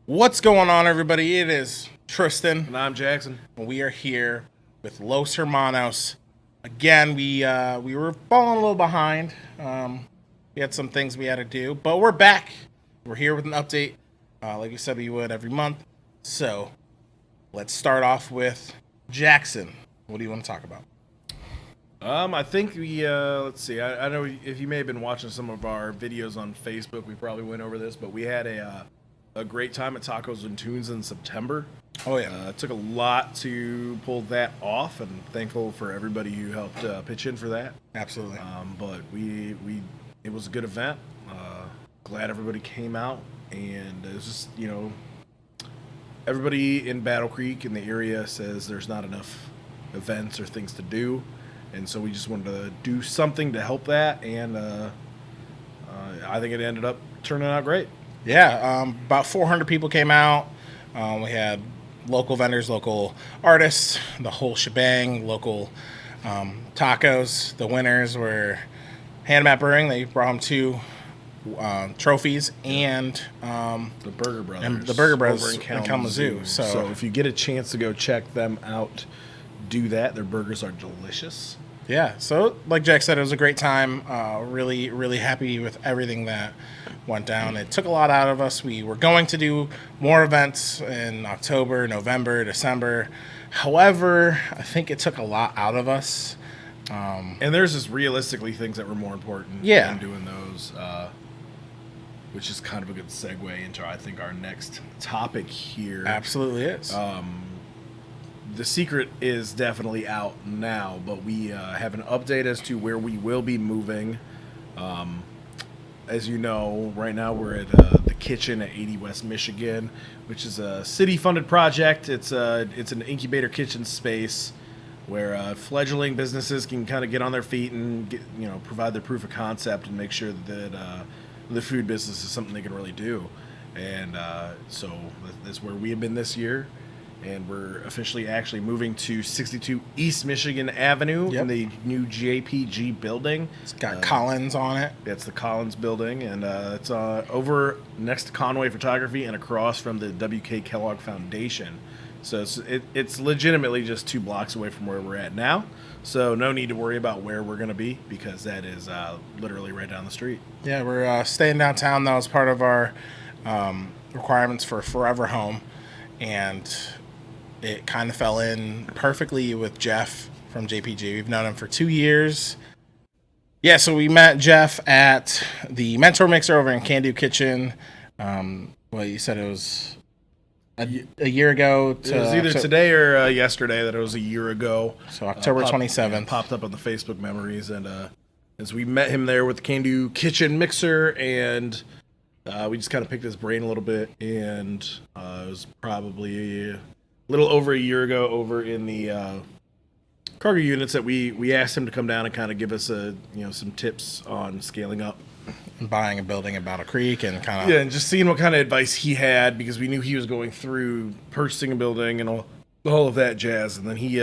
What's going on, everybody? It is Tristan, And I'm Jackson. and we are here with Los Hermanos. Again, we were falling a little behind. We had some things we had to do, but we're back. We're here with an update, like we said we would every month. So let's start off with Jackson. What do you want to talk about? I think let's see. I know if you may have been watching some of our videos on Facebook, we probably went over this, but we had a great time at Tacos and Tunes in September. Oh yeah, It took a lot to pull that off, and thankful for everybody who helped pitch in for that. absolutely. But it was a good event. Glad everybody came out, and it was just everybody in Battle Creek in the area says there's not enough events or things to do, and so we just wanted to do something to help that, and I think it ended up turning out great. Yeah, about 400 people came out. We had local vendors, local artists, the whole shebang, local tacos. The winners were Handmat Brewing. They brought home two trophies and The Burger Brothers. And the Burger Brothers over in in Kalamazoo. Kalamazoo. So- So if you get a chance to go check them out, do that. Their burgers are delicious. yeah, so like Jack said, it was a great time. Really, really happy with everything that went down. It took a lot out of us. We were going to do more events in October, November, December. However, I think it took a lot out of us. And there's just realistically things that were more important Yeah. than doing those, which is kind of a good segue into, I think, our next topic here. Absolutely is. The secret is definitely out now, but we have an update as to where we will be moving. As you know, right now we're at the kitchen at 80 West Michigan, which is a city-funded project. It's an incubator kitchen space where fledgling businesses can kind of get on their feet and provide their proof of concept and make sure that the food business is something they can really do. And so that's where we have been this year. And we're officially actually moving to 62 East Michigan Avenue Yep. in the new JPG building. It's got Collins on it. That's the Collins building, and it's over next to Conway Photography and across from the W.K. Kellogg Foundation. So it's legitimately just 2 blocks away from where we're at now. So no need to worry about where we're going to be because that is literally right down the street. Yeah, we're staying downtown. That was part of our requirements for Forever Home. And it kind of fell in perfectly with Jeff from JPG. We've known him for 2 years. Yeah, so we met Jeff at the Mentor Mixer over in Can Do Kitchen. Well, you said it was a year ago. It was either today or yesterday that it was a year ago. So October 27th. Popped up on the Facebook memories, and as we met him there with the Can Do Kitchen Mixer, and we just kind of picked his brain a little bit, and it was probably a little over a year ago over in the cargo units that we asked him to come down and kind of give us some tips on scaling up. Buying a building in Battle Creek and kind of... Yeah, and just seeing what kind of advice he had, because we knew he was going through purchasing a building and all of that jazz. And then he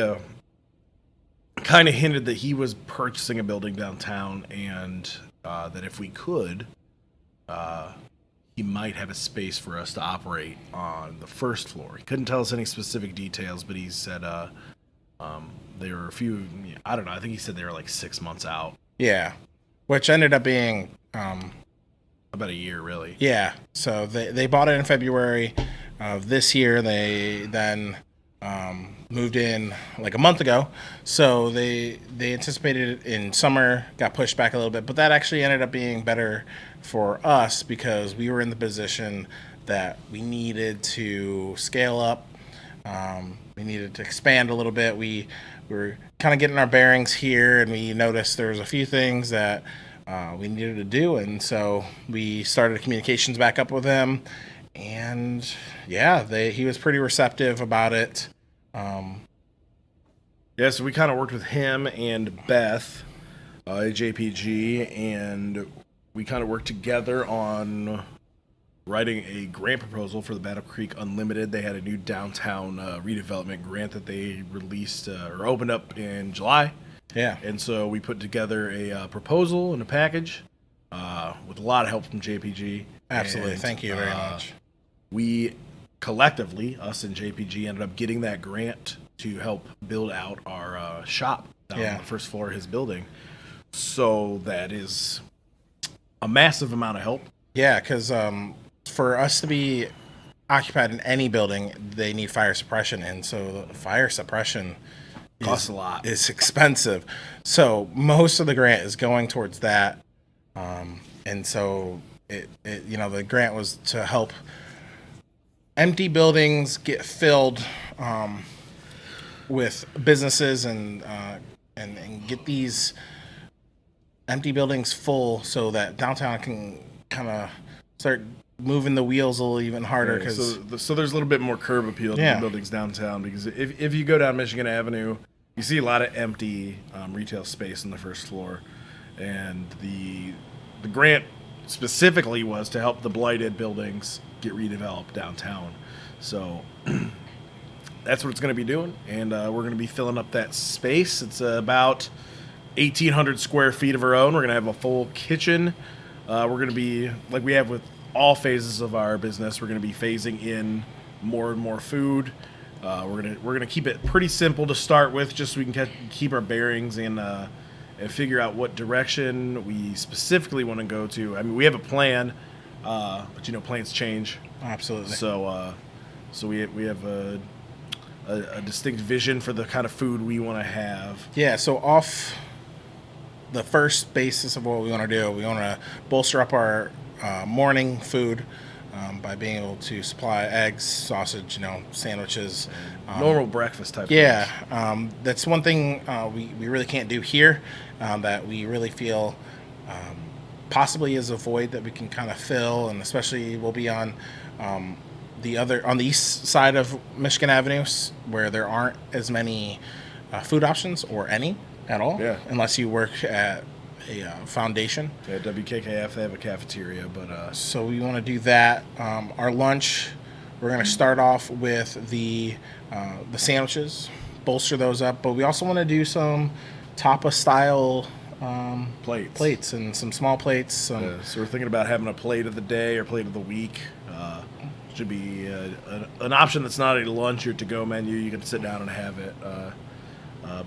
kind of hinted that he was purchasing a building downtown, and that if we could, he might have a space for us to operate on the first floor. He couldn't tell us any specific details, but he said there were a few, I don't know, I think he said they were like 6 months out. Yeah, which ended up being... About a year, really. Yeah, so they bought it in February of this year. They then moved in like a month ago. So they anticipated it in summer, got pushed back a little bit. But that actually ended up being better for us because we were in the position that we needed to scale up. We needed to expand a little bit. We were kind of getting our bearings here, and we noticed there was a few things that we needed to do, and so we started communications back up with him, and yeah, he was pretty receptive about it. Yeah, so we kind of worked with him and Beth at JPG, and we kind of worked together on writing a grant proposal for the Battle Creek Unlimited. They had a new downtown redevelopment grant that they released or opened up in July. Yeah. And so we put together a proposal and a package with a lot of help from JPG. Absolutely. And, Thank you very much. We collectively, us and JPG ended up getting that grant to help build out our shop down on the first floor of his building. So that is a massive amount of help. Yeah, because for us to be occupied in any building, they need fire suppression, and so fire suppression Costs a lot. It's expensive. So most of the grant is going towards that, and so it the grant was to help empty buildings get filled with businesses and get these empty buildings full so that downtown can kind of start moving the wheels a little even harder. So there's a little bit more curb appeal to the buildings downtown, because if you go down Michigan Avenue, you see a lot of empty retail space on the first floor, and the grant specifically was to help the blighted buildings get redeveloped downtown. So that's what it's going to be doing, and we're going to be filling up that space. It's about 1,800 square feet of our own. We're going to have a full kitchen. We're going to be, like we have with all phases of our business, we're going to be phasing in more and more food. We're gonna keep it pretty simple to start with, just so we can keep our bearings and figure out what direction we specifically want to go to. I mean, we have a plan, but plans change. Absolutely. So we have a distinct vision for the kind of food we want to have. Yeah. So off the first basis of what we want to do, we want to bolster up our morning food by being able to supply eggs, sausage, sandwiches. Normal breakfast type things. That's one thing we really can't do here that we really feel possibly is a void that we can kind of fill, and especially we'll be on the east side of Michigan Avenue, where there aren't as many food options or any at all, unless you work at a foundation. Yeah, WKKF, they have a cafeteria, but so we want to do that. Our lunch, we're going to start off with the sandwiches, bolster those up, but we also want to do some tapa style plates and some small plates. So we're thinking about having a plate of the day or plate of the week. Should be an option that's not a lunch or to-go menu. You can sit down and have it.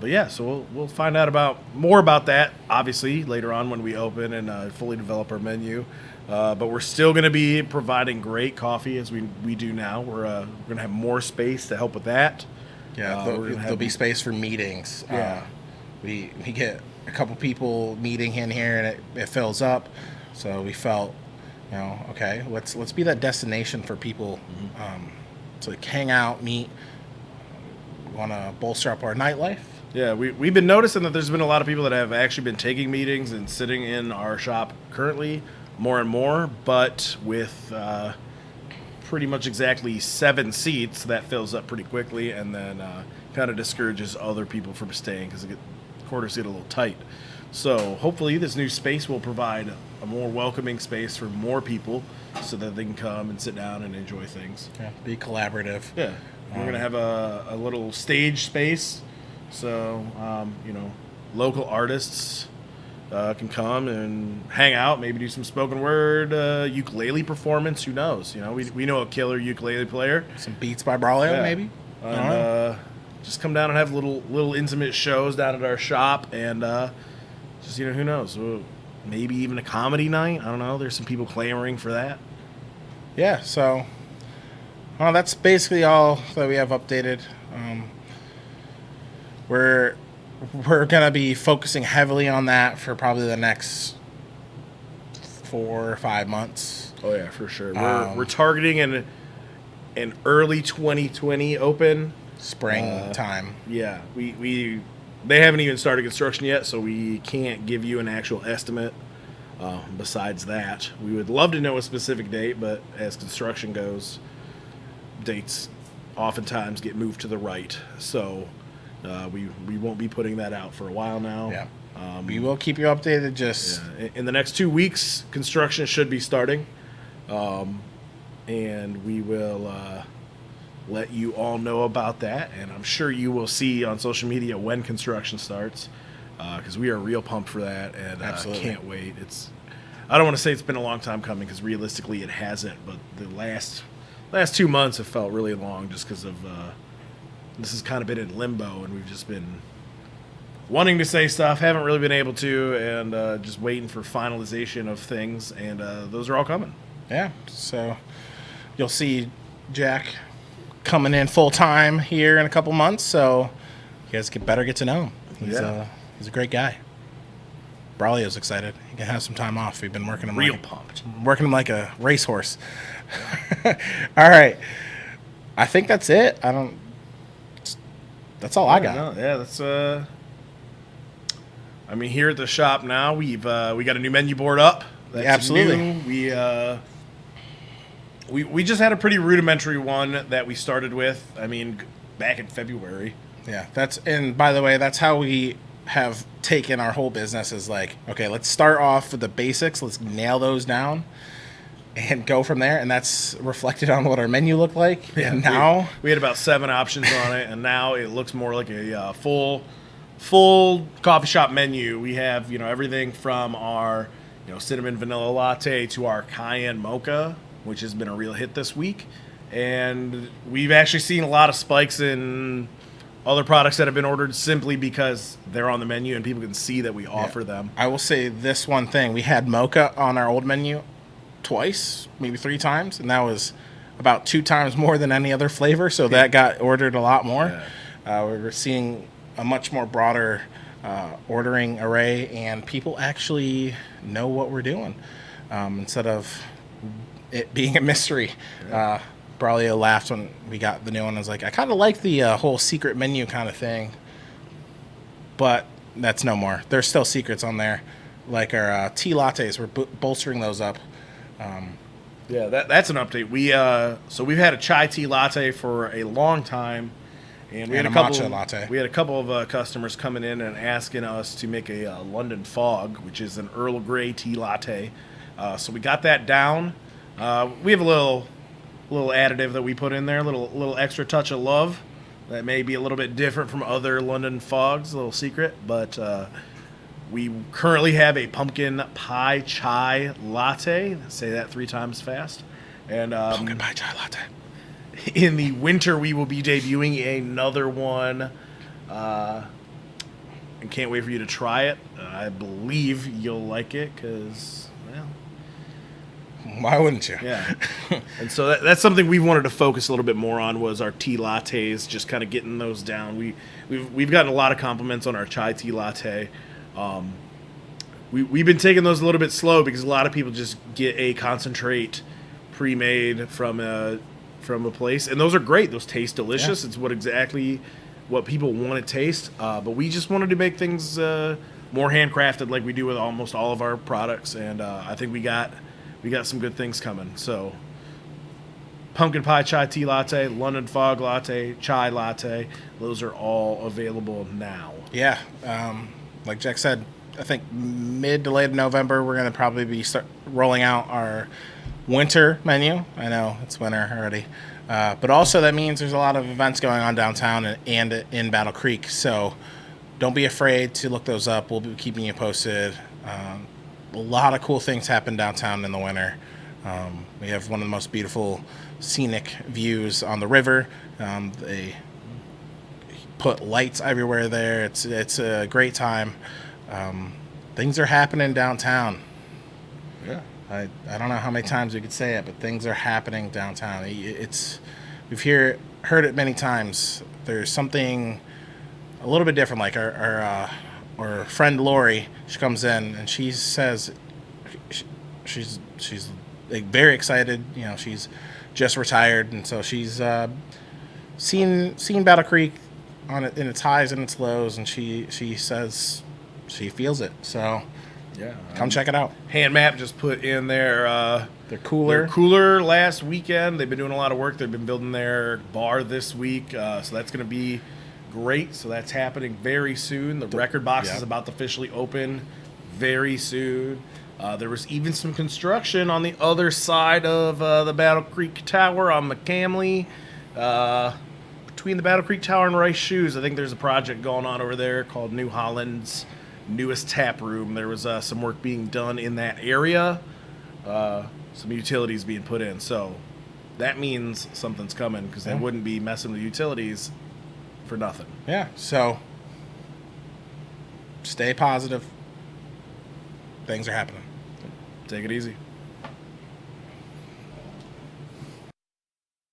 But yeah, so we'll find out more about that, obviously, later on when we open and fully develop our menu. But we're still going to be providing great coffee as we do now. We're going to have more space to help with that. Yeah, there'll be space for meetings. Yeah. We get a couple people meeting in here, and it fills up. So we felt, okay, let's be that destination for people to hang out, meet. We want to bolster up our nightlife. Yeah, we've been noticing that there's been a lot of people that have actually been taking meetings and sitting in our shop currently more and more, but with pretty much exactly 7 seats, that fills up pretty quickly, and then kind of discourages other people from staying because quarters get a little tight. So hopefully this new space will provide a more welcoming space for more people so that they can come and sit down and enjoy things. Yeah, be collaborative. Yeah. We're going to have a little stage space. So, local artists can come and hang out, maybe do some spoken word, ukulele performance. Who knows? We know a killer ukulele player. Some beats by Braulio, maybe. And just come down and have little intimate shows down at our shop, and just who knows? Maybe even a comedy night. I don't know. There's some people clamoring for that. Yeah. So, that's basically all that we have updated. We're gonna be focusing heavily on that for probably the next 4 or 5 months. Oh yeah, for sure. We're targeting an early 2020 open, spring time. Yeah, they haven't even started construction yet, so we can't give you an actual estimate. Besides that, we would love to know a specific date, but as construction goes, dates oftentimes get moved to the right. So. We won't be putting that out for a while now. Yeah. We will keep you updated. In the next 2 weeks, construction should be starting, and we will let you all know about that. And I'm sure you will see on social media when construction starts, because we are real pumped for that, and can't wait. I don't want to say it's been a long time coming, because realistically it hasn't. But the last last 2 months have felt really long just because of this has kind of been in limbo, and we've just been wanting to say stuff, haven't really been able to, and just waiting for finalization of things, and those are all coming. Yeah, so you'll see Jack coming in full time here in a couple months, so you guys better get to know him. He's a great guy. Braulio's excited. He can have some time off. We've been working him Pumped. Working him like a racehorse. All right. I think that's it. That's all I got. No, yeah, that's I mean, here at the shop now, we got a new menu board up. That's absolutely. New. We just had a pretty rudimentary one that we started with. I mean, back in February. Yeah, and by the way, that's how we have taken our whole business is like, okay, let's start off with the basics. Let's nail those down and go from there. And that's reflected on what our menu looked like. Yeah, and now we had about 7 options on it, and now it looks more like a full coffee shop menu. We have, everything from our, cinnamon vanilla latte to our cayenne mocha, which has been a real hit this week. And we've actually seen a lot of spikes in other products that have been ordered simply because they're on the menu and people can see that we offer them. I will say this one thing. We had mocha on our old menu twice, maybe 3 times, and that was about 2 times more than any other flavor, so that got ordered a lot more. Yeah. We were seeing a much more broader ordering array, and people actually know what we're doing instead of it being a mystery. Yeah. Braulio laughed when we got the new one. I was like, I kind of like the whole secret menu kind of thing, but that's no more. There's still secrets on there, like our tea lattes. We're bolstering those up. Yeah, that's an update. We've had a chai tea latte for a long time, and we had a matcha latte. We had a couple of customers coming in and asking us to make a London Fog, which is an Earl Grey tea latte. So we got that down. We have a little additive that we put in there, a little extra touch of love that may be a little bit different from other London Fogs, a little secret, but we currently have a pumpkin pie chai latte. Say that 3 times fast. And pumpkin pie chai latte. In the winter, we will be debuting another one. And can't wait for you to try it. I believe you'll like it because, well, why wouldn't you? Yeah. And so that's something we wanted to focus a little bit more on was our tea lattes, just kind of getting those down. We've gotten a lot of compliments on our chai tea latte. We've been taking those a little bit slow because a lot of people just get a concentrate pre-made from a place, and those are great. Those taste delicious. Yeah. It's exactly what people want to taste. But we just wanted to make things more handcrafted, like we do with almost all of our products, and I think we got some good things coming. So, pumpkin pie chai tea latte, London Fog latte, chai latte, those are all available now. Yeah, like Jack said, I think mid to late November we're going to probably be rolling out our winter menu. I know it's winter already, but also that means there's a lot of events going on downtown and in Battle Creek. So don't be afraid to look those up. We'll be keeping you posted. A lot of cool things happen downtown in the winter. We have one of the most beautiful scenic views on the river. They put lights everywhere there. It's a great time. Things are happening downtown. Yeah. I don't know how many times we could say it, but things are happening downtown. We've heard it many times. There's something a little bit different. Like our friend Lori, she comes in and she says she's like very excited. She's just retired, and so she's seen Battle Creek on it in its highs and its lows, and she says she feels it. So yeah, come check it out. Hand Map just put in their cooler last weekend. They've been doing a lot of work. They've been building their bar this week, so that's going to be great. So that's happening very soon. The record box is about to officially open very soon. There was even some construction on the other side of the Battle Creek Tower on McCamley. Between the Battle Creek Tower and Rice Shoes, I think there's a project going on over there called New Holland's newest tap room. There was some work being done in that area, some utilities being put in. So that means something's coming because they Yeah. wouldn't be messing with utilities for nothing. Yeah. So stay positive. Things are happening. Take it easy.